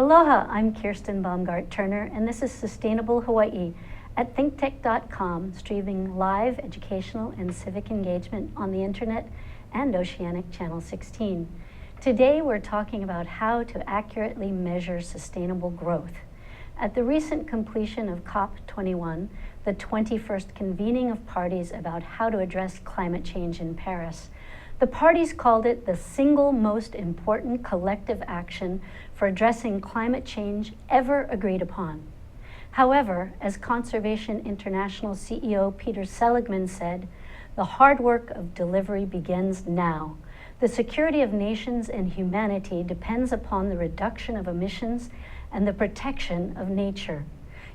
Aloha, I'm Kirsten Baumgart-Turner, and this is Sustainable Hawaii at thinktech.com, streaming live educational and civic engagement on the internet and Oceanic Channel 16. Today we're talking about how to accurately measure sustainable growth. At the recent completion of COP21, the 21st convening of parties about how to address climate change in Paris, the parties called it the single most important collective action for addressing climate change ever agreed upon. However, as Conservation International CEO Peter Seligman said, the hard work of delivery begins now. The security of nations and humanity depends upon the reduction of emissions and the protection of nature.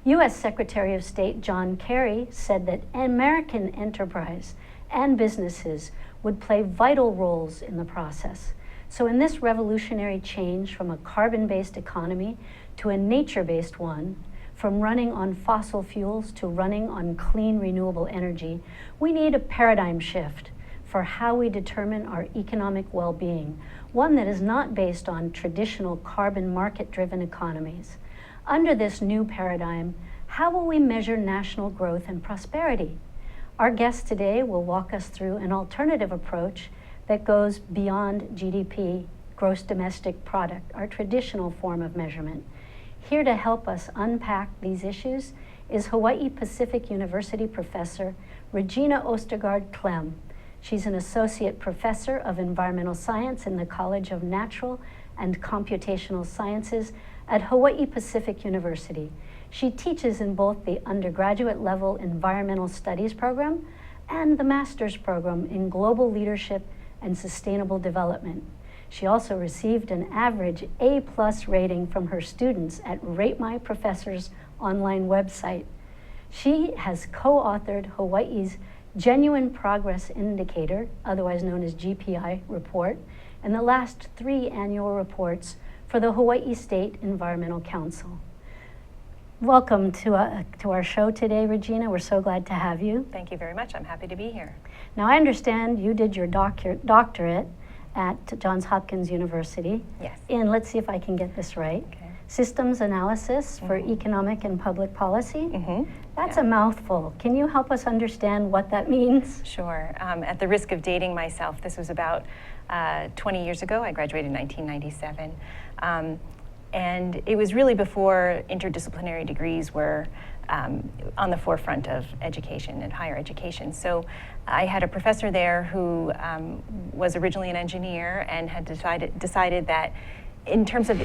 U.S. Secretary of State John Kerry said that American enterprise and businesses would play vital roles in the process. So in this revolutionary change from a carbon-based economy to a nature-based one, from running on fossil fuels to running on clean renewable energy, we need a paradigm shift for how we determine our economic well-being, one that is not based on traditional carbon market-driven economies. Under this new paradigm, how will we measure national growth and prosperity? Our guest today will walk us through an alternative approach that goes beyond GDP, gross domestic product, our traditional form of measurement. Here to help us unpack these issues is Hawaii Pacific University professor Regina Ostergaard-Klem. She's an associate professor of environmental science in the College of Natural and Computational Sciences at Hawaii Pacific University. She teaches in both the undergraduate level environmental studies program and the master's program in global leadership and sustainable development. She also received an average A+ rating from her students at Rate My Professor's online website. She has co-authored Hawaii's Genuine Progress Indicator, otherwise known as GPI, report, and the last 3 annual reports for the Hawaii State Environmental Council. Welcome to our show today, Regina. We're so glad to have you. Thank you very much. I'm happy to be here. Now, I understand you did your doctorate at Johns Hopkins University. Yes. In, let's see if I can get this right, Okay. Systems Analysis for Economic and Public Policy. That's Yeah. a mouthful. Can you help us understand what that means? Sure. At the risk of dating myself, this was about 20 years ago. I graduated in 1997. And it was really before interdisciplinary degrees were on the forefront of education and higher education. So I had a professor there who was originally an engineer and had decided that in terms of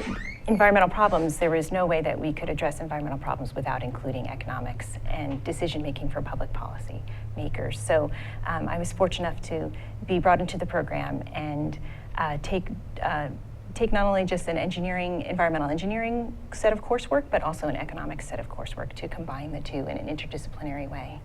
environmental problems, there was no way that we could address environmental problems without including economics and decision-making for public policy makers. So I was fortunate enough to be brought into the program and take not only just an environmental engineering set of coursework, but also an economics set of coursework to combine the two in an interdisciplinary way.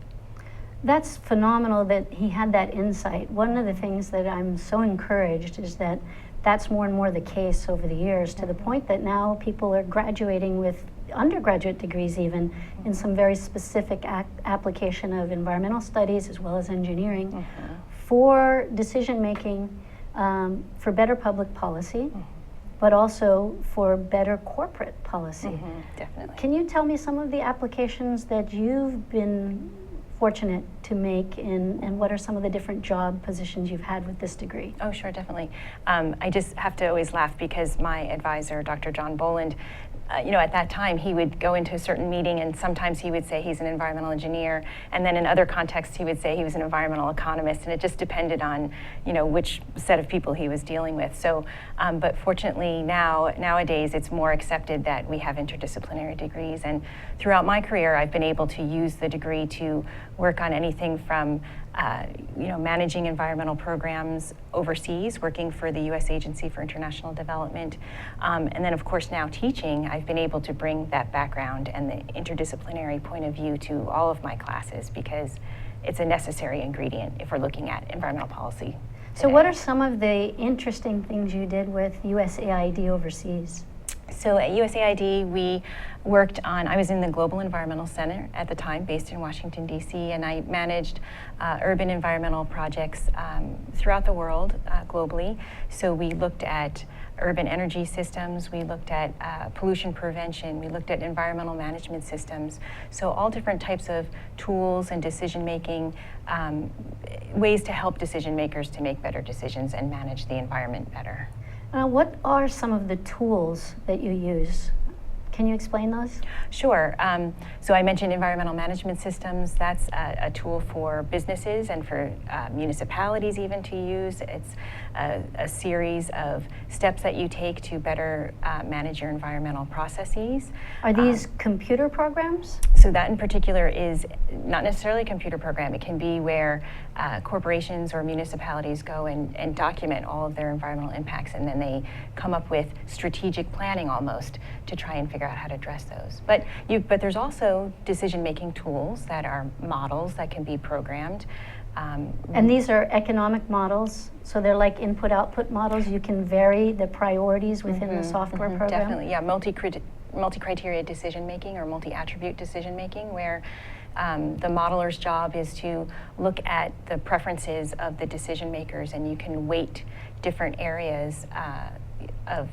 That's phenomenal that he had that insight. One of the things that I'm so encouraged is that that's more and more the case over the years, to the point that now people are graduating with undergraduate degrees even in some very specific application of environmental studies as well as engineering for decision making, for better public policy, but also for better corporate policy. Definitely. Can you tell me some of the applications that you've been fortunate to make and what are some of the different job positions you've had with this degree? Oh, sure, definitely. I just have to always laugh because my advisor, Dr. John Boland, at that time he would go into a certain meeting and sometimes he would say he's an environmental engineer, and then in other contexts he would say he was an environmental economist, and it just depended on which set of people he was dealing with. So but fortunately nowadays it's more accepted that we have interdisciplinary degrees, and throughout my career I've been able to use the degree to work on anything from managing environmental programs overseas, working for the U.S. Agency for International Development, and then of course now teaching. I've been able to bring that background and the interdisciplinary point of view to all of my classes because it's a necessary ingredient if we're looking at environmental policy today. So what are some of the interesting things you did with USAID overseas? So at USAID, we worked on, I was in the Global Environmental Center at the time, based in Washington, D.C., and I managed urban environmental projects throughout the world, globally. So we looked at urban energy systems, we looked at pollution prevention, we looked at environmental management systems. So all different types of tools and decision-making, ways to help decision makers to make better decisions and manage the environment better. What are some of the tools that you use? Can you explain those? Sure. So I mentioned environmental management systems. That's a tool for businesses and for municipalities even to use. It's a series of steps that you take to better manage your environmental processes. Are these computer programs? So that in particular is not necessarily a computer program. It can be where corporations or municipalities go and document all of their environmental impacts, and then they come up with strategic planning almost to try and figure out how to address those. But there's also decision-making tools that are models that can be programmed. And these are economic models, so they're like input-output models. You can vary the priorities within the software program? Definitely, yeah. Multi-criteria decision-making or multi-attribute decision-making, where the modeler's job is to look at the preferences of the decision makers, and you can weight different areas of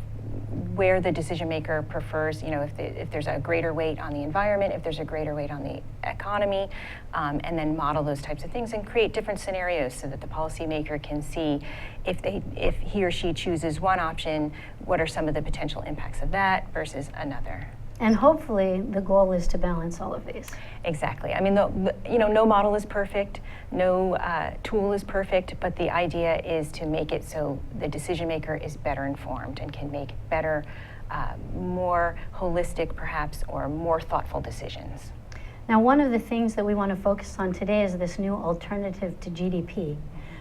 where the decision maker prefers, if there's a greater weight on the environment, if there's a greater weight on the economy, and then model those types of things and create different scenarios so that the policymaker can see if he or she chooses one option, what are some of the potential impacts of that versus another. And hopefully the goal is to balance all of these. Exactly. I mean, no model is perfect, no tool is perfect, but the idea is to make it so the decision maker is better informed and can make better, more holistic perhaps, or more thoughtful decisions. Now, one of the things that we want to focus on today is this new alternative to GDP.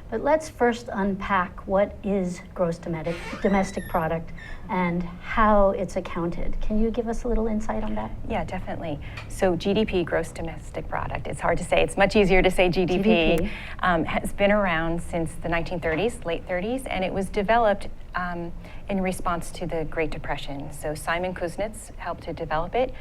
But let's first unpack what is gross domestic product and how it's accounted. Can you give us a little insight on that? Yeah, definitely. So GDP, gross domestic product, it's hard to say. It's much easier to say GDP. Has been around since the 1930s, late 30s, and it was developed in response to the Great Depression. So Simon Kuznets helped to develop it,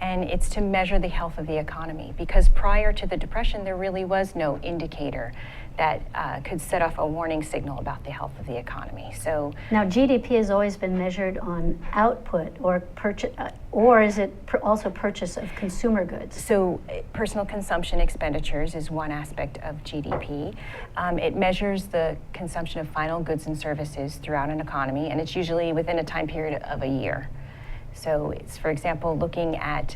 and it's to measure the health of the economy, because prior to the Depression, there really was no indicator that could set off a warning signal about the health of the economy. So now GDP has always been measured on output or purchase, or is it also purchase of consumer goods? So personal consumption expenditures is one aspect of GDP. It measures the consumption of final goods and services throughout an economy, and it's usually within a time period of a year. So it's, for example, looking at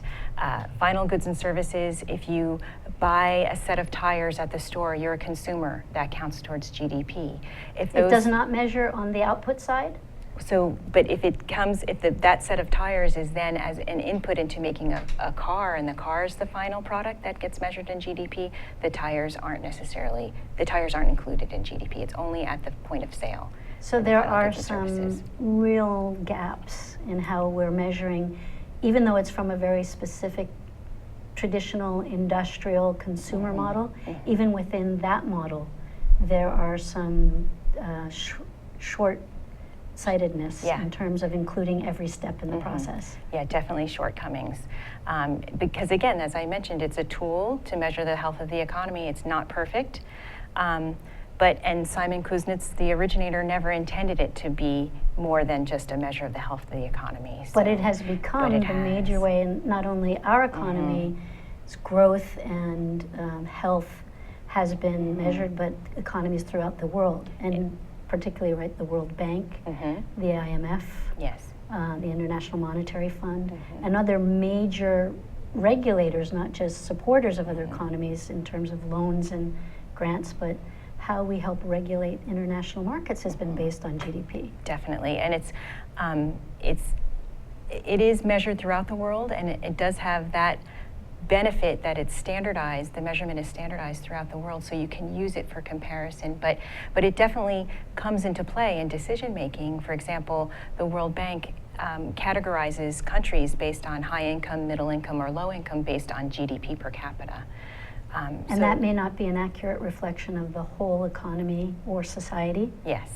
final goods and services. If you buy a set of tires at the store, you're a consumer. That counts towards GDP. It does not measure on the output side? So, but if that set of tires is then as an input into making a car, and the car is the final product that gets measured in GDP, the tires aren't included in GDP. It's only at the point of sale. So there are some real gaps in how we're measuring, even though it's from a very specific traditional industrial consumer model. Even within that model, there are some short-sightedness in terms of including every step in the process. Yeah, definitely shortcomings. Because again, as I mentioned, it's a tool to measure the health of the economy. It's not perfect. And Simon Kuznets, the originator, never intended it to be more than just a measure of the health of the economy. But it has become the major way in not only our economy's growth and health has been measured, but economies throughout the world, and particularly the World Bank, the IMF, the International Monetary Fund, and other major regulators, not just supporters of other economies in terms of loans and grants, but how we help regulate international markets has been based on GDP. Definitely, and it is measured throughout the world, and it does have that benefit that it's standardized. The measurement is standardized throughout the world, so you can use it for comparison. But it definitely comes into play in decision making. For example, the World Bank categorizes countries based on high income, middle income, or low income based on GDP per capita. And that may not be an accurate reflection of the whole economy or society? Yes.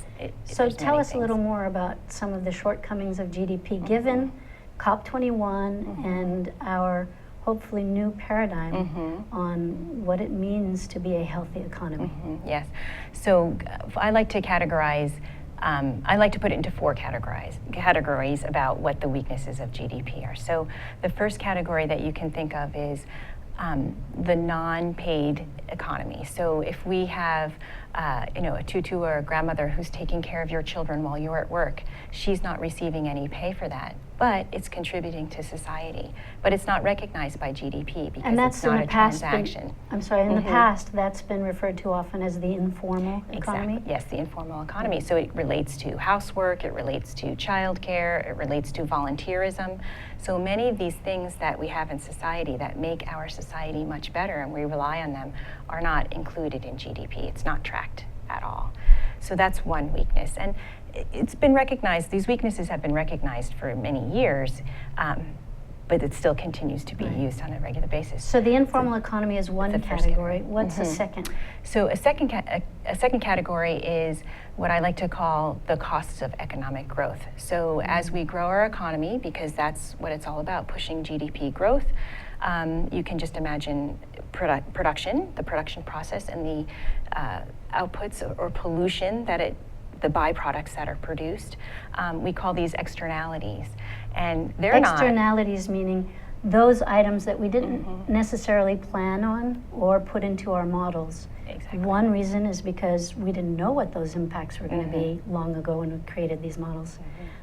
So tell us a little more about some of the shortcomings of GDP, given COP21 and our hopefully new paradigm on what it means to be a healthy economy. Yes. So I like to categorize, I like to put it into four categories about what the weaknesses of GDP are. So the first category that you can think of is the non-paid economy. So if we have a tutu or a grandmother who's taking care of your children while you're at work, she's not receiving any pay for that, but it's contributing to society. But it's not recognized by GDP because it's not a transaction. In the past, that's been referred to often as the informal economy. Exactly. Yes, the informal economy. So it relates to housework, it relates to childcare, it relates to volunteerism. So many of these things that we have in society that make our society much better and we rely on them are not included in GDP. It's not tracked at all. So that's one weakness. And it's been recognized, these weaknesses have been recognized for many years, but it still continues to be used on a regular basis. So the informal economy is one category. What's the second? So a second category is what I like to call the costs of economic growth. So as we grow our economy, because that's what it's all about, pushing GDP growth, you can just imagine production, the production process, and the outputs or pollution that the byproducts that are produced. We call these externalities. And they're externalities meaning those items that we didn't necessarily plan on or put into our models. Exactly. One reason is because we didn't know what those impacts were going to be long ago when we created these models.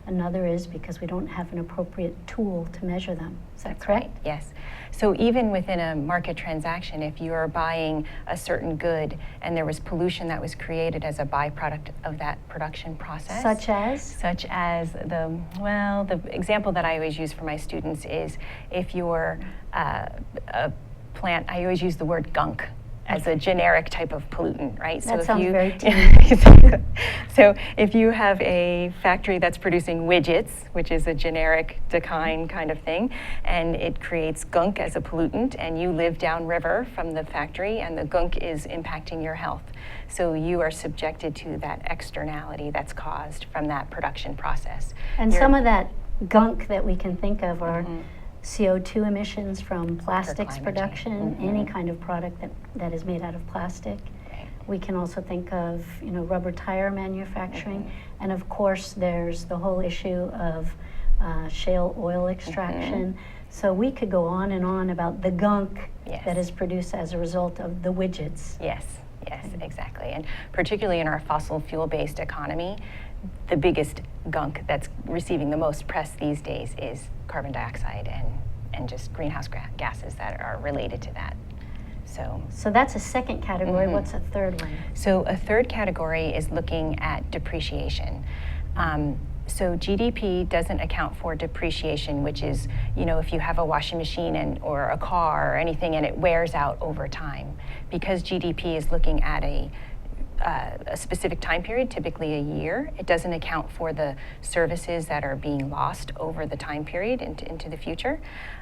Another is because we don't have an appropriate tool to measure them. Is that correct? Right. Yes. So even within a market transaction, if you are buying a certain good and there was pollution that was created as a byproduct of that production process. Such as? Such as the example that I always use for my students is if you're a plant, I always use the word gunk as a generic type of pollutant, right? That so sounds very So if you have a factory that's producing widgets, which is a generic decline kind of thing, and it creates gunk as a pollutant, and you live downriver from the factory, and the gunk is impacting your health. So you are subjected to that externality that's caused from that production process. And some of that gunk that we can think of are CO2 emissions from plastics production, any kind of product that is made out of plastic. We can also think of, rubber tire manufacturing, and of course there's the whole issue of shale oil extraction. So we could go on and on about the gunk that is produced as a result of the widgets. Yes, exactly. And particularly in our fossil fuel-based economy, the biggest gunk that's receiving the most press these days is carbon dioxide and just greenhouse gases that are related to that. So that's a second category. What's a third one? So a third category is looking at depreciation. So GDP doesn't account for depreciation, which is, if you have a washing machine or a car or anything and it wears out over time. Because GDP is looking at a specific time period, typically a year, it doesn't account for the services that are being lost over the time period into the future.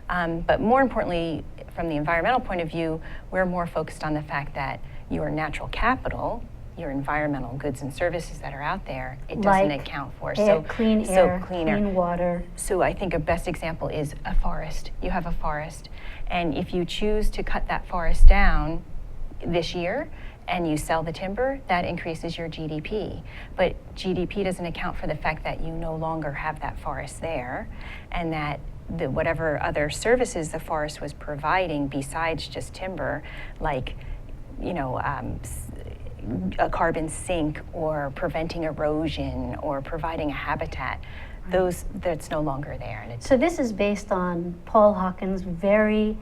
But more importantly, from the environmental point of view, we're more focused on the fact that your natural capital, your environmental goods and services that are out there, it doesn't account for. Clean air, clean water. So I think a best example is a forest. You have a forest, and if you choose to cut that forest down this year, and you sell the timber, that increases your GDP. But GDP doesn't account for the fact that you no longer have that forest there, and that whatever other services the forest was providing besides just timber, like a carbon sink or preventing erosion or providing a habitat, that's no longer there. And so this is based on Paul Hawken's very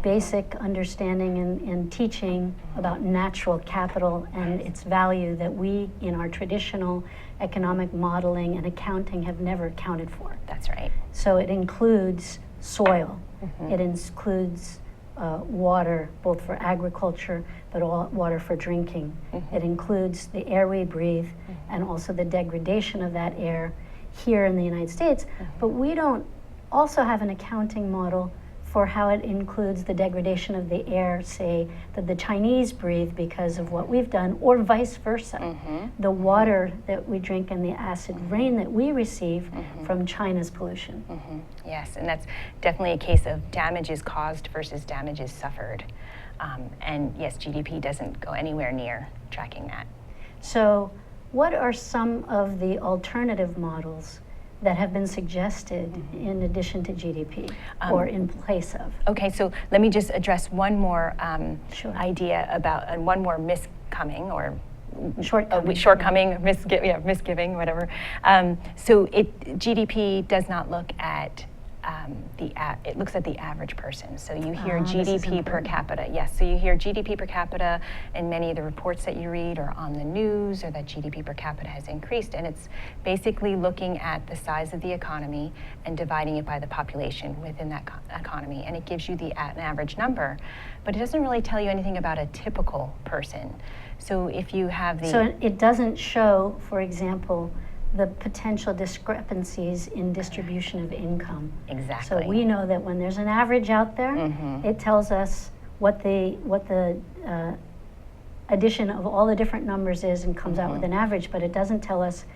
basic understanding and teaching about natural capital and its value that we, in our traditional economic modeling and accounting, have never accounted for. That's right. So it includes soil, it includes water, both for agriculture, but water for drinking. It includes the air we breathe and also the degradation of that air here in the United States. But we don't also have an accounting model for how it includes the degradation of the air, say, that the Chinese breathe because of what we've done, or vice versa. The water that we drink and the acid rain that we receive from China's pollution. Yes, and that's definitely a case of damages caused versus damages suffered. And yes, GDP doesn't go anywhere near tracking that. So what are some of the alternative models that have been suggested in addition to GDP or in place of? Okay, so let me just address one more Sure. idea about, and one more miscoming or misgiving, whatever. So GDP does not look at it looks at the average person. So you hear GDP per capita. Yes, so you hear GDP per capita in many of the reports that you read or on the news, or that GDP per capita has increased. And it's basically looking at the size of the economy and dividing it by the population within that economy. And it gives you an average number, but it doesn't really tell you anything about a typical person. So if you have So it doesn't show, for example, the potential discrepancies in distribution of income. Exactly. So we know that when there's an average out there, it tells us what the addition of all the different numbers is and comes out with an average, but it doesn't tell us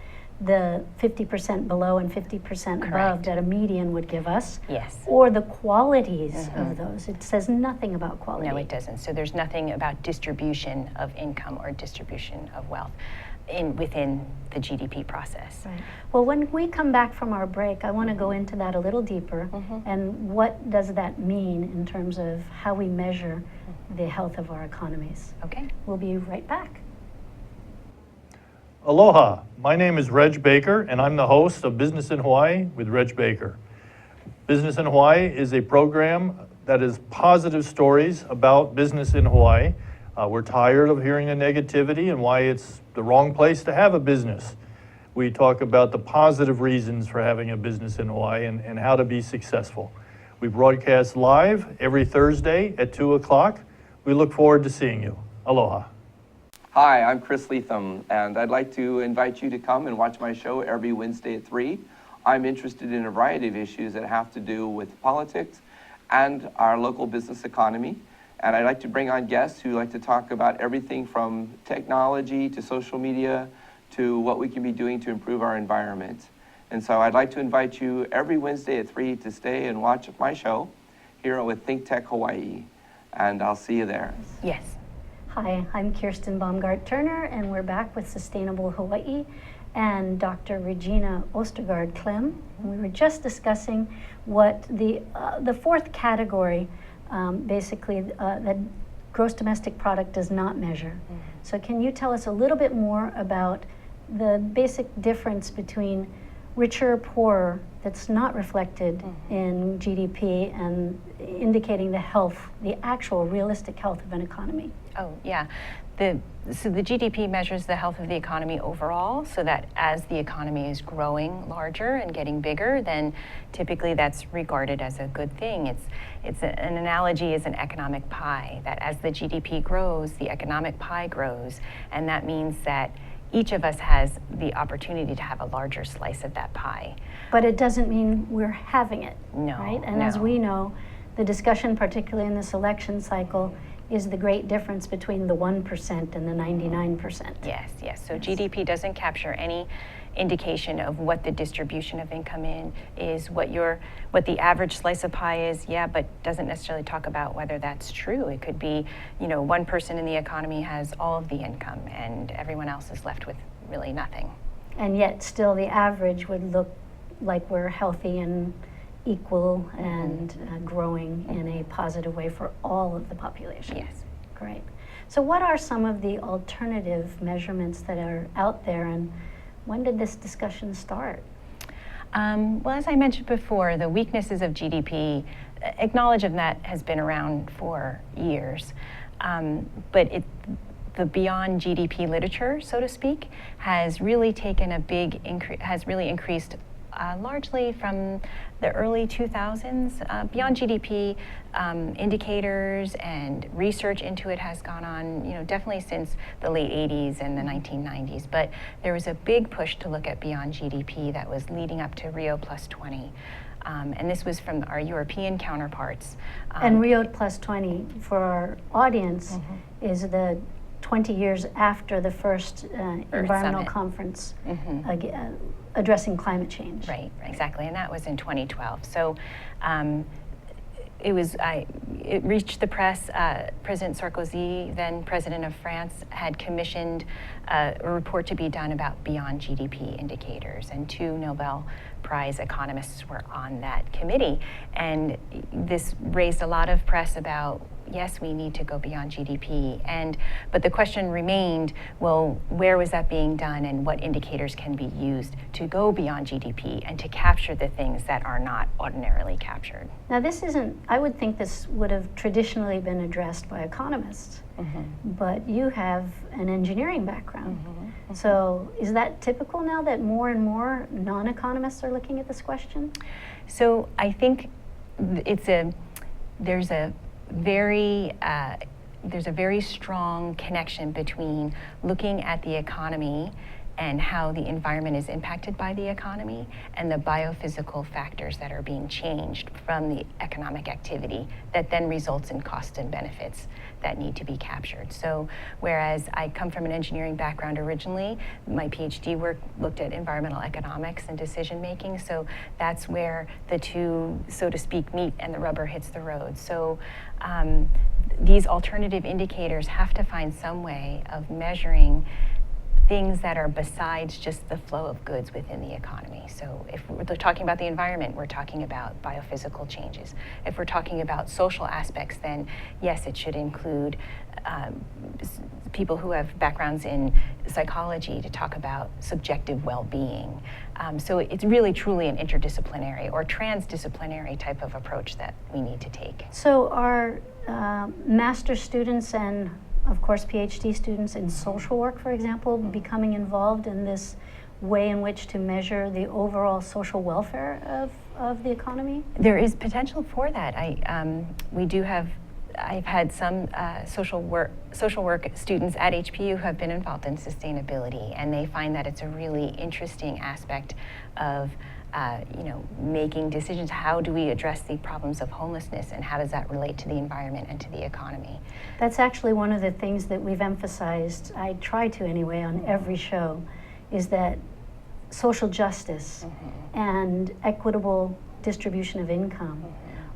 the 50% below and 50% above that a median would give us. Yes. Or the qualities of those. It says nothing about quality. No, it doesn't. So there's nothing about distribution of income or distribution of wealth within the GDP process. Right. Well, when we come back from our break, I want to go into that a little deeper, and what does that mean in terms of how we measure the health of our economies. Okay. We'll be right back. Aloha, my name is Reg Baker, and I'm the host of Business in Hawaii with Reg Baker. Business in Hawaii is a program that is positive stories about business in Hawaii. We're tired of hearing the negativity and why it's the wrong place to have a business. We talk about the positive reasons for having a business in Hawaii and how to be successful. We broadcast live every Thursday at 2 o'clock. We look forward to seeing you. Aloha. Hi, I'm Chris Leatham, and I'd like to invite you to come and watch my show every Wednesday at 3. I'm interested in a variety of issues that have to do with politics and our local business economy. And I'd like to bring on guests who like to talk about everything from technology to social media to what we can be doing to improve our environment. And so I'd like to invite you every Wednesday at 3 to stay and watch my show here with Think Tech Hawaii. And I'll see you there. Yes. Hi, I'm Kirsten Baumgart-Turner, and we're back with Sustainable Hawaii and Dr. Regina Ostergaard-Klem. We were just discussing what the fourth category basically that gross domestic product does not measure. So can you tell us a little bit more about the basic difference between richer or poorer that's not reflected in GDP and indicating the health, the actual realistic health of an economy? Oh, yeah. So the GDP measures the health of the economy overall, so that as the economy is growing larger and getting bigger, then typically that's regarded as a good thing. An analogy is an economic pie, that as the GDP grows, the economic pie grows, and that means that each of us has the opportunity to have a larger slice of that pie. But it doesn't mean we're having it, No, right? And as we know, the discussion, particularly in this election cycle, is the great difference between the 1% and the 99%. Yes, yes. So GDP doesn't capture any indication of what the distribution of income is, what the average slice of pie is, but doesn't necessarily talk about whether that's true. It could be, one person in the economy has all of the income and everyone else is left with really nothing. And yet still the average would look like we're healthy and equal and growing in a positive way for all of the population. Yes. Great. So what are some of the alternative measurements that are out there, and when did this discussion start? Well, as I mentioned before, the weaknesses of GDP, acknowledge of that has been around for years, but the beyond GDP literature, so to speak, has really taken a big increase, has really increased largely from the early 2000s. Beyond GDP, indicators and research into it has gone on, definitely since the late 80s and the 1990s. But there was a big push to look at beyond GDP that was leading up to Rio Plus 20. And this was from our European counterparts. And Rio Plus 20, for our audience, is the 20 years after the first environmental Summit. Conference addressing climate change. Right, exactly, and that was in 2012. So it reached the press. President Sarkozy, then president of France, had commissioned a report to be done about beyond GDP indicators, and 2 Nobel Prize economists were on that committee. And this raised a lot of press about, yes, we need to go beyond GDP. But the question remained, well, where was that being done, and what indicators can be used to go beyond GDP and to capture the things that are not ordinarily captured? Now, I would think this would have traditionally been addressed by economists, but you have an engineering background. So is that typical now that more and more non-economists are looking at this question? So I think there's a very strong connection between looking at the economy and how the environment is impacted by the economy and the biophysical factors that are being changed from the economic activity that then results in costs and benefits that need to be captured. So whereas I come from an engineering background originally, my PhD work looked at environmental economics and decision making, so that's where the two, so to speak, meet and the rubber hits the road. So these alternative indicators have to find some way of measuring things that are besides just the flow of goods within the economy. So if we're talking about the environment, we're talking about biophysical changes. If we're talking about social aspects, then yes, it should include people who have backgrounds in psychology to talk about subjective well-being. So it's really truly an interdisciplinary or transdisciplinary type of approach that we need to take. So are master's students and of course PhD students in social work, for example, becoming involved in this way in which to measure the overall social welfare of the economy? There is potential for that. I've had some social work students at HPU who have been involved in sustainability, and they find that it's a really interesting aspect of making decisions. How do we address the problems of homelessness, and how does that relate to the environment and to the economy? That's actually one of the things that we've emphasized, I try to anyway, on every show, is that social justice and equitable distribution of income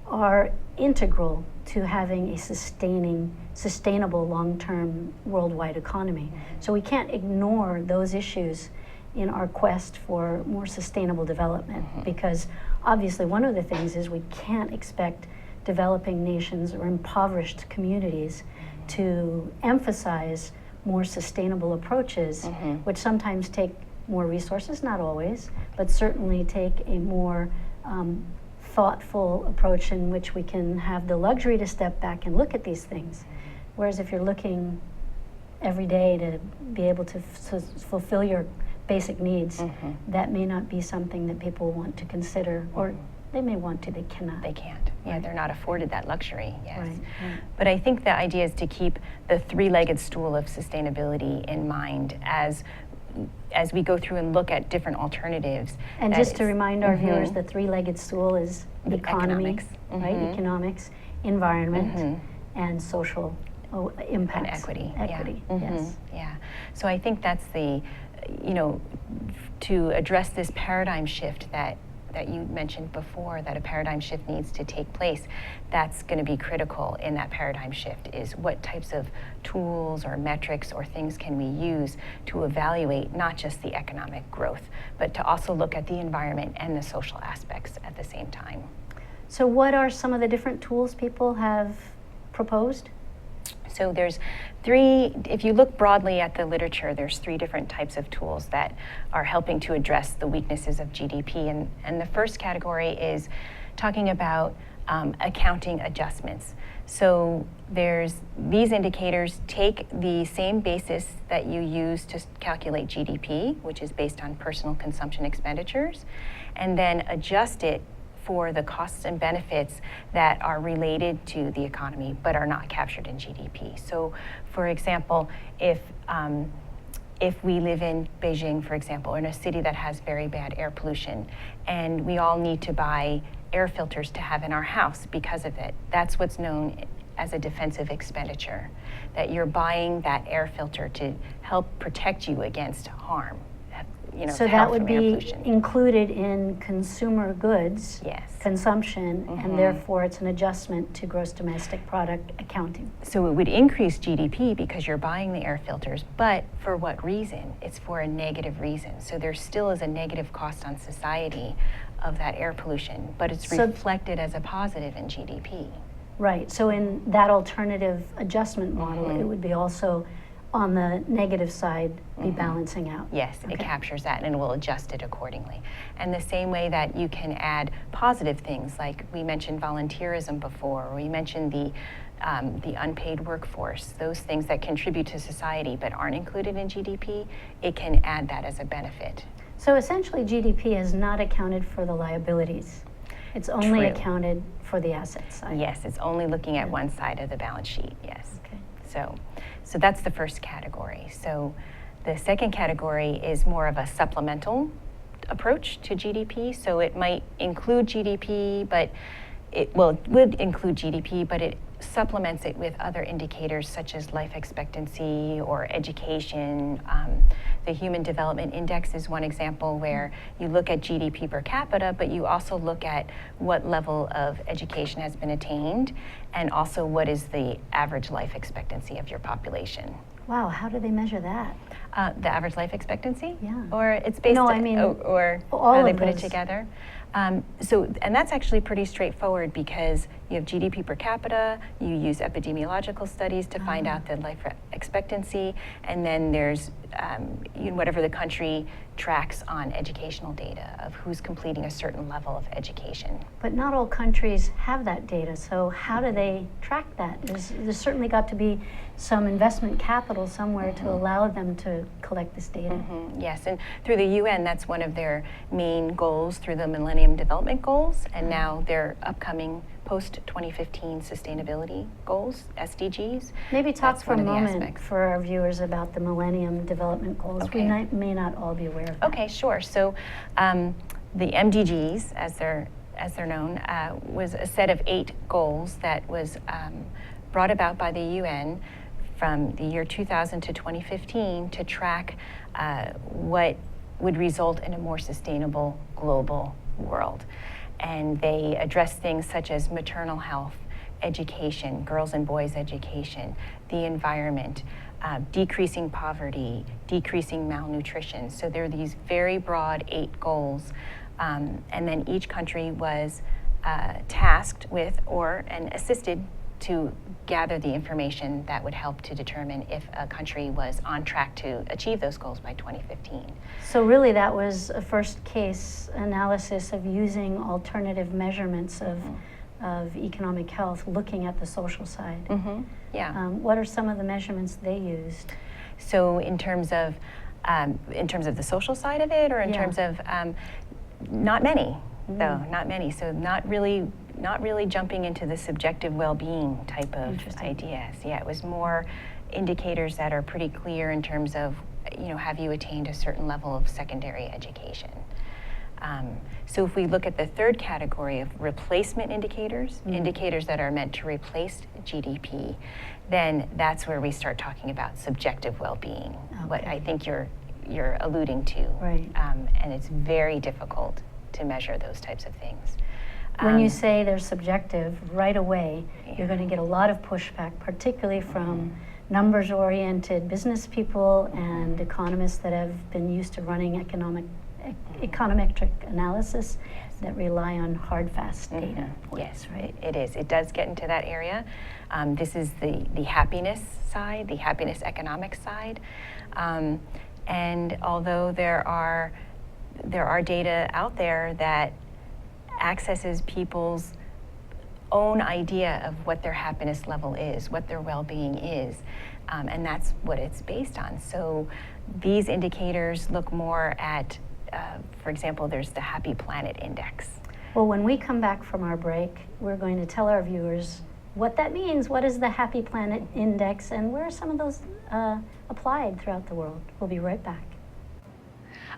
are integral to having a sustainable long-term worldwide economy. So we can't ignore those issues in our quest for more sustainable development, because obviously one of the things is we can't expect developing nations or impoverished communities to emphasize more sustainable approaches, which sometimes take more resources, not always, but certainly take a more thoughtful approach in which we can have the luxury to step back and look at these things. Whereas if you're looking every day to be able to fulfill your basic needs, that may not be something that people want to consider, or they may want to, they cannot. They can't. Yeah, Right. they're not afforded that luxury, yes. Right, right. But I think the idea is to keep the three-legged stool of sustainability in mind as we go through and look at different alternatives. And That just to is- remind our viewers, the three-legged stool is The economy, economics. right? Economics, environment, and social impacts. And equity. Equity, Yeah. yes. Yeah. So I think that's to address this paradigm shift that you mentioned before, that a paradigm shift needs to take place, that's going to be critical in that paradigm shift, is what types of tools or metrics or things can we use to evaluate not just the economic growth, but to also look at the environment and the social aspects at the same time. So what are some of the different tools people have proposed? So there's three, if you look broadly at the literature, there's three different types of tools that are helping to address the weaknesses of GDP. And the first category is talking about accounting adjustments. So these indicators take the same basis that you use to calculate GDP, which is based on personal consumption expenditures, and then adjust it for the costs and benefits that are related to the economy but are not captured in GDP. So, for example, if we live in Beijing, for example, or in a city that has very bad air pollution, and we all need to buy air filters to have in our house because of it, that's what's known as a defensive expenditure, that you're buying that air filter to help protect you against harm. So that would be included in consumer goods consumption, and therefore it's an adjustment to gross domestic product accounting. So it would increase GDP because you're buying the air filters, but for what reason? It's for a negative reason. So there still is a negative cost on society of that air pollution, but it's reflected as a positive in GDP. Right, so in that alternative adjustment model, it would be also on the negative side be balancing out. Yes, it captures that and it will adjust it accordingly. And the same way that you can add positive things, like we mentioned volunteerism before, or we mentioned the unpaid workforce, those things that contribute to society but aren't included in GDP, it can add that as a benefit. So essentially GDP is not accounted for the liabilities. It's only accounted for the asset side. Yes, it's only looking at one side of the balance sheet, yes. Okay. So that's the first category. So the second category is more of a supplemental approach to GDP. So it might include GDP, but it would include GDP, but it supplements it with other indicators such as life expectancy or education. The Human Development Index is one example where you look at GDP per capita, but you also look at what level of education has been attained and also what is the average life expectancy of your population. Wow, how do they measure that? The average life expectancy? Yeah. Or it's based No, I mean, or all how they of put it those. together. And that's actually pretty straightforward because you have GDP per capita, you use epidemiological studies to find out the life expectancy, and then there's whatever the country tracks on educational data of who's completing a certain level of education. But not all countries have that data, so how do they track that? There's certainly got to be some investment capital somewhere to allow them to collect this data. Yes, and through the UN, that's one of their main goals through the Millennium Development Goals, and now their upcoming post-2015 sustainability goals, SDGs. Maybe talk That's for a one of the moment aspects. for our viewers about the Millennium Development Goals. Okay. We may not all be aware of that. Okay, sure. So the MDGs, as they're known, was a set of 8 goals that was brought about by the UN from the year 2000 to 2015 to track what would result in a more sustainable global world. And they address things such as maternal health, education, girls and boys education, the environment, decreasing poverty, decreasing malnutrition. So there are these very broad 8 goals. And then each country was tasked with and assisted to gather the information that would help to determine if a country was on track to achieve those goals by 2015. So really that was a first case analysis of using alternative measurements of economic health, looking at the social side. Yeah. What are some of the measurements they used? So in terms of the social side of it, or in terms of not many, though, not many. So not really jumping into the subjective well-being type of ideas. Yeah, it was more indicators that are pretty clear in terms of, have you attained a certain level of secondary education? So if we look at the third category of replacement indicators, indicators that are meant to replace GDP, then that's where we start talking about subjective well-being, what I think you're alluding to. Right. And it's very difficult to measure those types of things. When you say they're subjective, right away, you're going to get a lot of pushback, particularly from numbers-oriented business people and economists that have been used to running econometric analysis that rely on hard, fast data points, right? It is. It does get into that area. This is the happiness side, the happiness economic side. And although there are data out there that accesses people's own idea of what their happiness level is, what their well-being is, and that's what it's based on. So these indicators look more at, for example, there's the Happy Planet Index. Well, when we come back from our break, we're going to tell our viewers what that means. What is the Happy Planet Index, and where are some of those applied throughout the world? We'll be right back.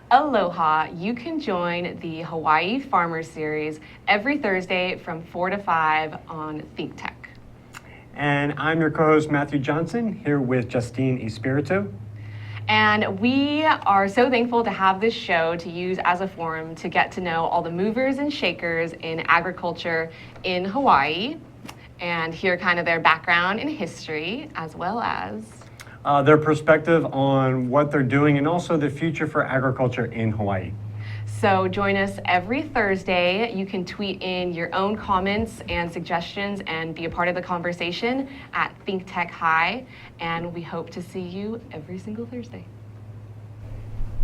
Aloha! You can join the Hawaii Farmer Series every Thursday from 4 to 5 on Think Tech. And I'm your co-host Matthew Johnson, here with Justine Espiritu. And we are so thankful to have this show to use as a forum to get to know all the movers and shakers in agriculture in Hawaii and hear kind of their background and history, as well as Their perspective on what they're doing and also the future for agriculture in Hawaii. So join us every Thursday. You can tweet in your own comments and suggestions and be a part of the conversation at Think Tech High. And we hope to see you every single Thursday.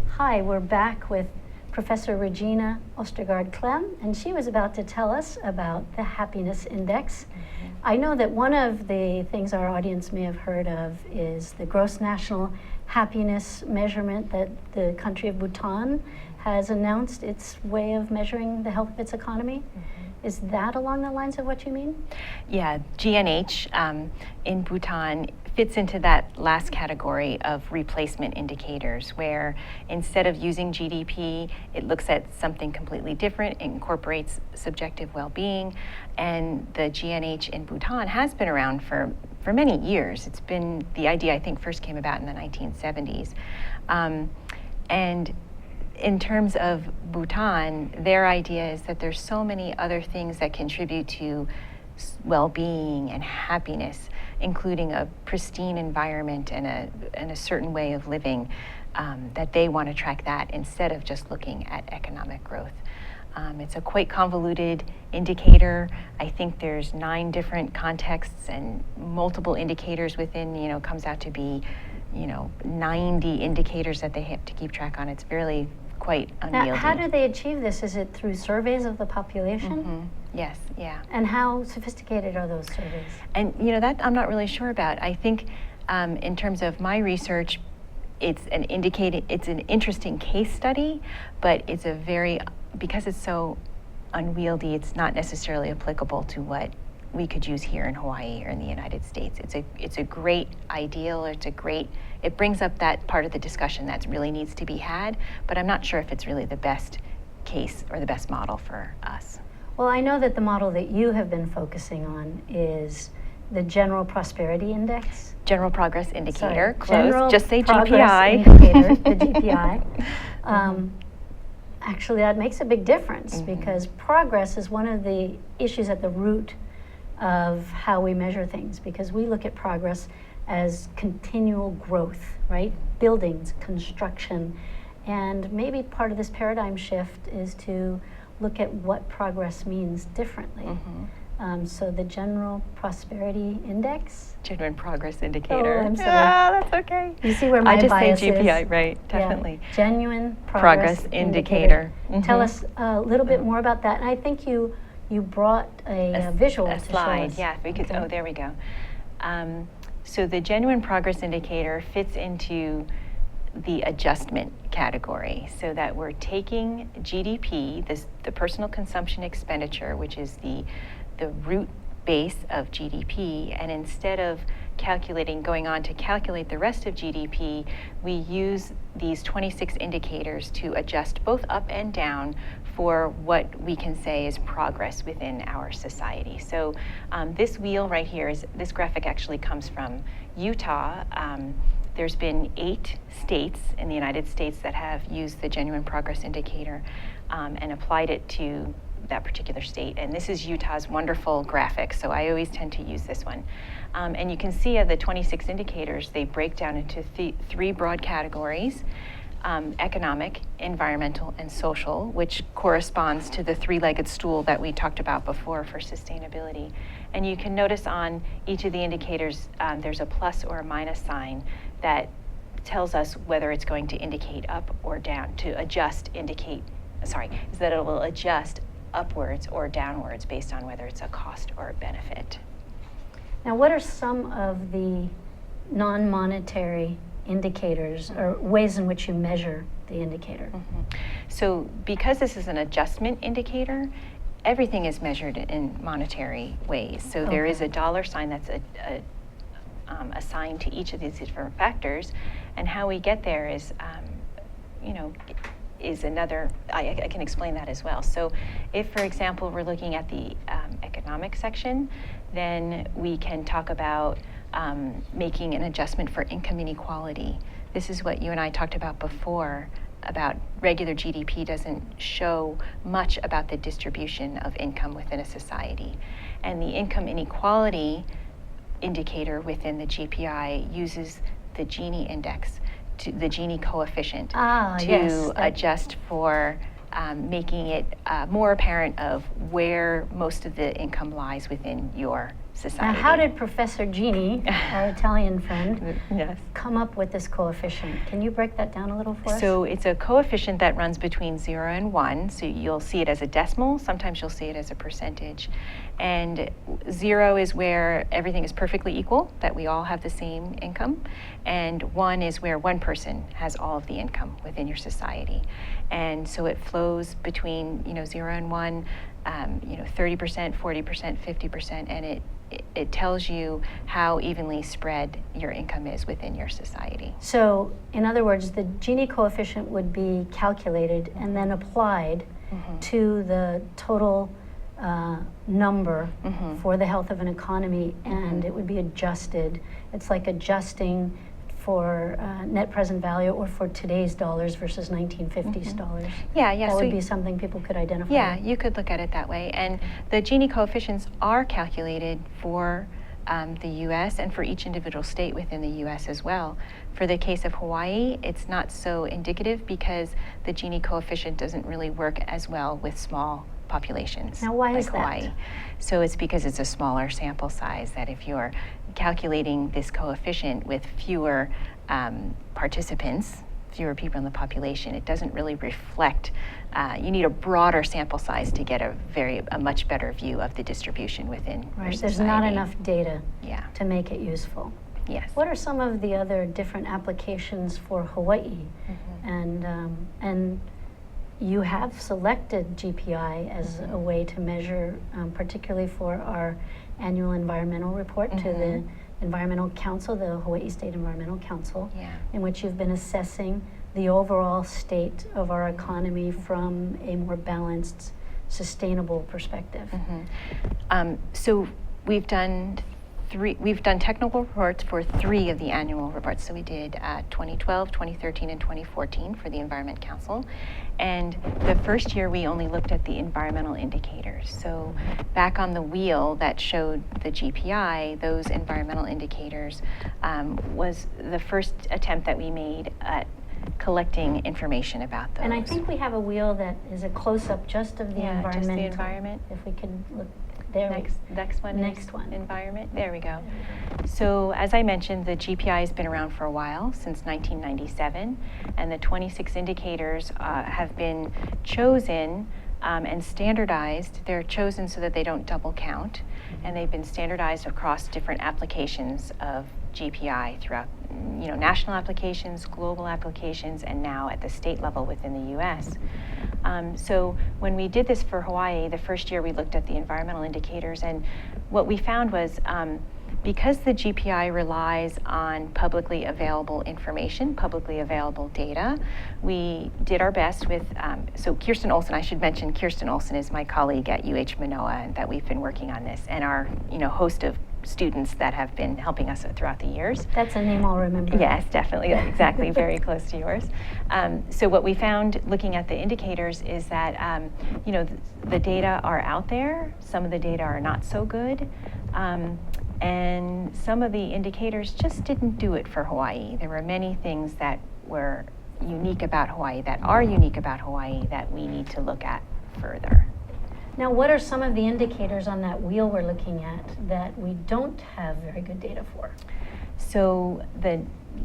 Hi, we're back with Professor Regina Ostergaard-Klem, and she was about to tell us about the Happiness Index. I know that one of the things our audience may have heard of is the gross national happiness measurement that the country of Bhutan has announced its way of measuring the health of its economy. Is that along the lines of what you mean? Yeah, GNH in Bhutan fits into that last category of replacement indicators, where instead of using GDP, it looks at something completely different, incorporates subjective well-being, and the GNH in Bhutan has been around for many years. It's been, the idea I think first came about in the 1970s. And in terms of Bhutan, their idea is that there's so many other things that contribute to well-being and happiness, including a pristine environment and a certain way of living, that they want to track that instead of just looking at economic growth. It's a quite convoluted indicator. I think there's 9 different contexts and multiple indicators within, comes out to be, 90 indicators that they have to keep track on. It's really quite unwieldy. Now, how do they achieve this? Is it through surveys of the population? Yes, yeah. And how sophisticated are those surveys? And that I'm not really sure about. I think in terms of my research, it's an interesting case study, but it's because it's so unwieldy, it's not necessarily applicable to what we could use here in Hawaii or in the United States. It's a great ideal, it brings up that part of the discussion that really needs to be had, but I'm not sure if it's really the best case or the best model for us. Well, I know that the model that you have been focusing on is the General Prosperity Index. General Progress Indicator, General just say Progress GPI. Indicator, the GPI. Actually, that makes a big difference because progress is one of the issues at the root of how we measure things, because we look at progress as continual growth, right? Buildings, construction, and maybe part of this paradigm shift is to look at what progress means differently. So the General Prosperity Index. Genuine Progress Indicator. Oh, I'm sorry. Yeah, that's okay. You see where my bias is? I just say GPI, right, definitely. Yeah. Genuine Progress Indicator. Tell us a little bit more about that. And I think you brought a visual to slide. show us. Yeah, we could. Okay. Oh, there we go. So the Genuine Progress Indicator fits into the adjustment category, so that we're taking GDP, the personal consumption expenditure, which is the root base of GDP, and instead of going on to calculate the rest of GDP, we use these 26 indicators to adjust both up and down for what we can say is progress within our society. So this wheel right here, this graphic actually comes from Utah. There's been 8 states in the United States that have used the Genuine Progress Indicator and applied it to that particular state. And this is Utah's wonderful graphic, so I always tend to use this one. And you can see of the 26 indicators, they break down into 3 broad categories: economic, environmental, and social, which corresponds to the 3-legged stool that we talked about before for sustainability. And you can notice on each of the indicators, there's a plus or a minus sign that tells us whether it's going to indicate up or down. To adjust, is that it will adjust upwards or downwards based on whether it's a cost or a benefit. Now, what are some of the non-monetary indicators or ways in which you measure the indicator? So because this is an adjustment indicator, everything is measured in monetary ways. So there is a dollar sign that's assigned to each of these different factors, and how we get there is, is another, I can explain that as well. So if, for example, we're looking at the economic section, then we can talk about making an adjustment for income inequality. This is what you and I talked about before, about regular GDP doesn't show much about the distribution of income within a society. And the income inequality indicator within the GPI uses the Gini index, the Gini coefficient, to adjust for making it more apparent of where most of the income lies within your society. Now, how did Professor Gini, our Italian friend, yes. come up with this coefficient? Can you break that down a little for us? So it's a coefficient that runs between 0 and 1. So you'll see it as a decimal. Sometimes you'll see it as a percentage. And 0 is where everything is perfectly equal, that we all have the same income. And 1 is where one person has all of the income within your society. And so it flows between 0 and 1, 30%, 40%, 50%, and it tells you how evenly spread your income is within your society. So, in other words, the Gini coefficient would be calculated and then applied to the total number for the health of an economy, and it would be adjusted. It's like adjusting for net present value, or for today's dollars versus 1950s dollars. Yeah. That so would be something people could identify. Yeah, you could look at it that way. And the Gini coefficients are calculated for the U.S. and for each individual state within the U.S. as well. For the case of Hawaii, it's not so indicative because the Gini coefficient doesn't really work as well with small populations. Now, why like is that? Hawaii. So it's because it's a smaller sample size, that if you're calculating this coefficient with fewer participants, fewer people in the population, it doesn't really reflect. You need a broader sample size to get a much better view of the distribution within your society. There's not enough data Yeah. to make it useful. Yes. What are some of the other different applications for Hawaii? And you have selected GPI as a way to measure, particularly for our annual environmental report to the Environmental Council, the Hawaii State Environmental Council, in which you've been assessing the overall state of our economy from a more balanced, sustainable perspective. So we've done technical reports for 3 of the annual reports. So we did 2012, 2013, and 2014 for the Environment Council. And the first year we only looked at the environmental indicators. So back on the wheel that showed the GPI, those environmental indicators was the first attempt that we made at collecting information about those. And I think we have a wheel that is a close-up just of the environment. Just the environment. If we could look there. Next one. Next one. Environment. There we go. So as I mentioned, the GPI has been around for a while, since 1997, and the 26 indicators have been chosen and standardized. They're chosen so that they don't double count, and they've been standardized across different applications of GPI throughout, national applications, global applications, and now at the state level within the U.S. So when we did this for Hawaii, the first year we looked at the environmental indicators, and what we found was because the GPI relies on publicly available information, publicly available data, we did our best with, so Kirsten Olsen, I should mention Kirsten Olsen is my colleague at UH Manoa, and that we've been working on this, and our host of students that have been helping us throughout the years. That's a name I'll remember. Yes, definitely, exactly, very close to yours. So what we found looking at the indicators is that, the data are out there, some of the data are not so good, and some of the indicators just didn't do it for Hawaii. There were many things that were unique about Hawaii, that we need to look at further. Now, what are some of the indicators on that wheel we're looking at that we don't have very good data for? So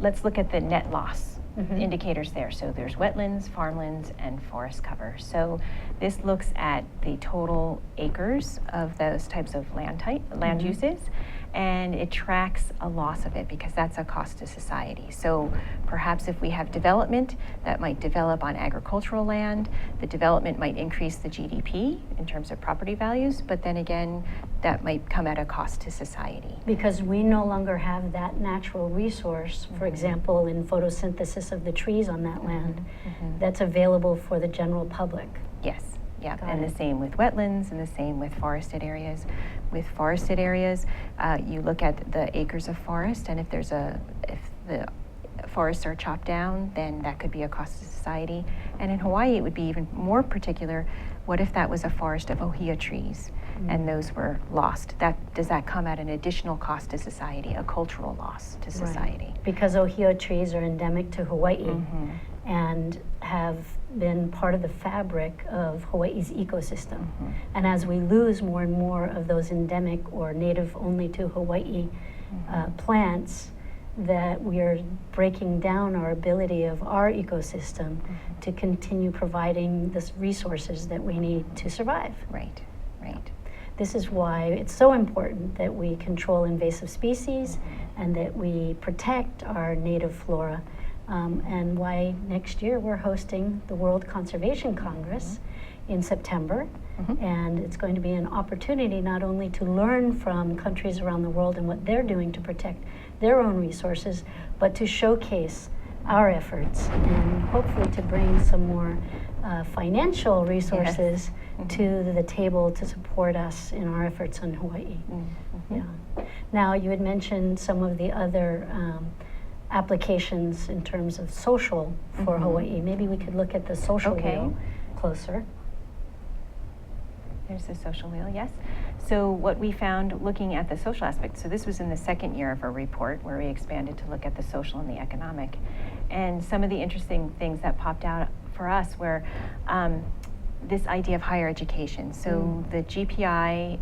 let's look at the net loss indicators there. So there's wetlands, farmlands, and forest cover. So this looks at the total acres of those types of land uses, and it tracks a loss of it because that's a cost to society. So perhaps if we have development that might develop on agricultural land, the development might increase the GDP in terms of property values, but then again, that might come at a cost to society. Because we no longer have that natural resource, for example, in photosynthesis of the trees on that land, that's available for the general public. Yes. Yeah, Got and it. the same with wetlands, and the same with forested areas. With forested areas, you look at the acres of forest, and if the forests are chopped down, then that could be a cost to society. And in Hawaii, it would be even more particular. What if that was a forest of ohia trees, and those were lost? Does that come at an additional cost to society, a cultural loss to society? Right. Because ohia trees are endemic to Hawaii and have been part of the fabric of Hawaii's ecosystem. And as we lose more and more of those endemic or native only to Hawaii plants, that we are breaking down our ability of our ecosystem to continue providing the resources that we need to survive. Right. This is why it's so important that we control invasive species and that we protect our native flora, and why next year we're hosting the World Conservation Congress in September. And it's going to be an opportunity not only to learn from countries around the world and what they're doing to protect their own resources, but to showcase our efforts and hopefully to bring some more financial resources to the table to support us in our efforts in Hawaii. Yeah. Now, you had mentioned some of the other applications in terms of social for Hawaii. Maybe we could look at the social wheel closer. There's the social wheel, yes. So what we found looking at the social aspect, so this was in the second year of our report where we expanded to look at the social and the economic. And some of the interesting things that popped out for us were this idea of higher education. So the GPI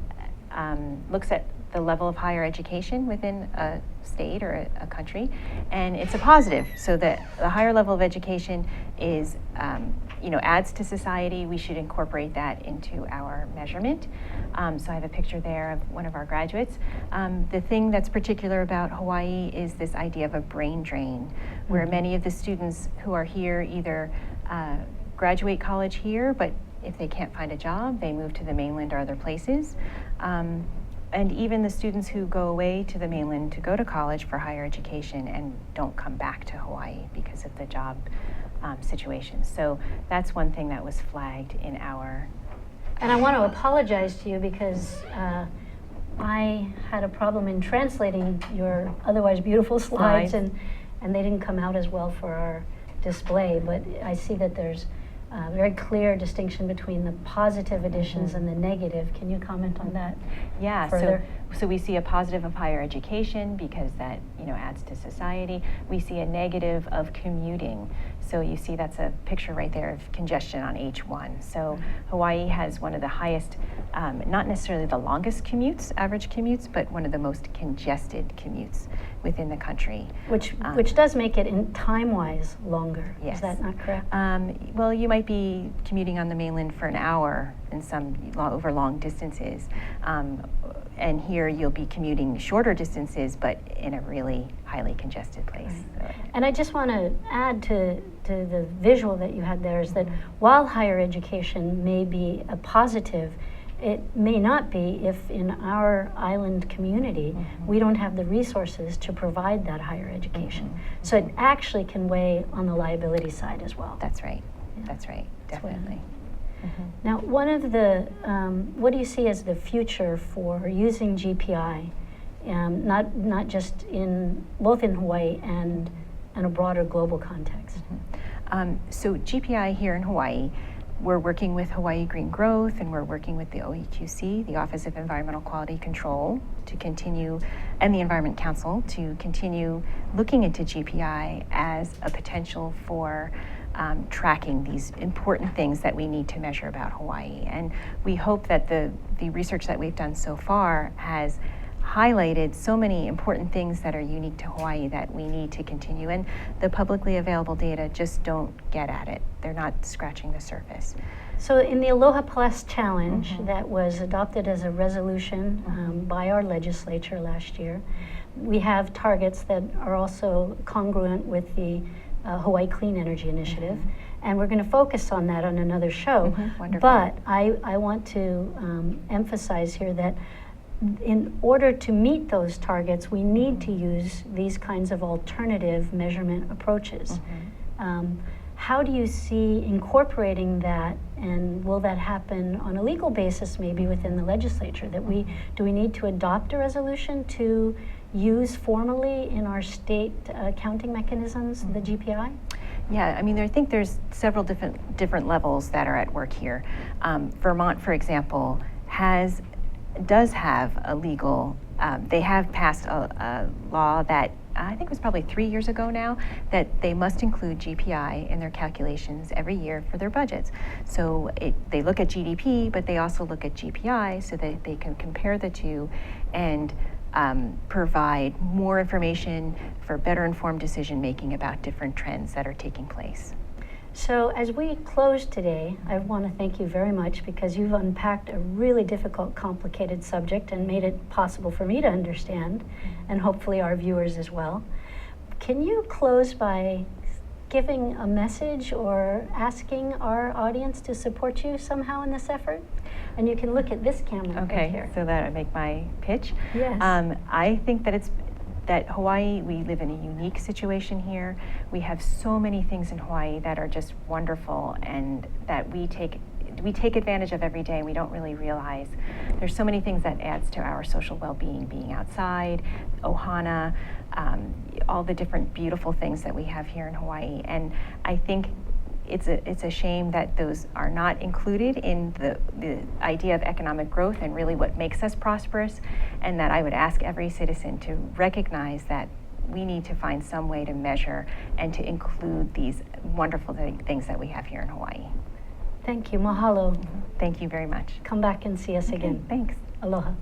looks at the level of higher education within a state or a country, and it's a positive. So that the higher level of education is, adds to society. We should incorporate that into our measurement. So I have a picture there of one of our graduates. The thing that's particular about Hawaii is this idea of a brain drain, where many of the students who are here either graduate college here, but if they can't find a job, they move to the mainland or other places. And even the students who go away to the mainland to go to college for higher education and don't come back to Hawaii because of the job situation. So that's one thing that was flagged in our... And I want to apologize to you because I had a problem in translating your otherwise beautiful slides. And they didn't come out as well for our display, but I see that there's a very clear distinction between the positive additions and the negative. Can you comment on that? Yeah, further? so we see a positive of higher education because that adds to society. We see a negative of commuting. So you see that's a picture right there of congestion on H1. So Hawaii has one of the highest, not necessarily the longest commutes, average commutes, but one of the most congested commutes within the country. Which does make it in time-wise longer. Yes. Is that not correct? Well, you might be commuting on the mainland for an hour in some over long distances. And here you'll be commuting shorter distances, but in a really highly congested place. Right. And I just want to add to the visual that you had there is that while higher education may be a positive, it may not be if in our island community we don't have the resources to provide that higher education. So it actually can weigh on the liability side as well. That's right. Yeah. That's right. Definitely. Now, one of the, what do you see as the future for using GPI, not just both in Hawaii and in a broader global context? So GPI here in Hawaii, we're working with Hawaii Green Growth, and we're working with the OEQC, the Office of Environmental Quality Control, to continue, and the Environment Council, to continue looking into GPI as a potential for tracking these important things that we need to measure about Hawaii. And we hope that the research that we've done so far has highlighted so many important things that are unique to Hawaii that we need to continue. And the publicly available data just don't get at it. They're not scratching the surface. So in the Aloha Plus Challenge that was adopted as a resolution by our legislature last year, we have targets that are also congruent with the Hawaii Clean Energy Initiative. And we're going to focus on that on another show. Wonderful. But I want to emphasize here that in order to meet those targets, we need to use these kinds of alternative measurement approaches. How do you see incorporating that, and will that happen on a legal basis maybe within the legislature? Do we need to adopt a resolution to use formally in our state accounting mechanisms the GPI? Yeah, I mean, I think there's several different levels that are at work here. Vermont, for example, does have a legal, they have passed a law that I think it was probably 3 years ago now, that they must include GPI in their calculations every year for their budgets. So they look at GDP, but they also look at GPI so that they can compare the two and provide more information for better informed decision making about different trends that are taking place. So as we close today, I want to thank you very much because you've unpacked a really difficult, complicated subject and made it possible for me to understand, and hopefully our viewers as well. Can you close by giving a message or asking our audience to support you somehow in this effort? And you can look at this camera right here. So that I make my pitch. Yes. I think that Hawaii, we live in a unique situation here. We have so many things in Hawaii that are just wonderful and that we take advantage of every day and we don't really realize. There's so many things that adds to our social well-being, being outside, ohana, all the different beautiful things that we have here in Hawaii. And I think it's a shame that those are not included in the idea of economic growth and really what makes us prosperous, and that I would ask every citizen to recognize that we need to find some way to measure and to include these wonderful things that we have here in Hawaii. Thank you. Mahalo. Thank you very much. Come back and see us again. Thanks. Aloha.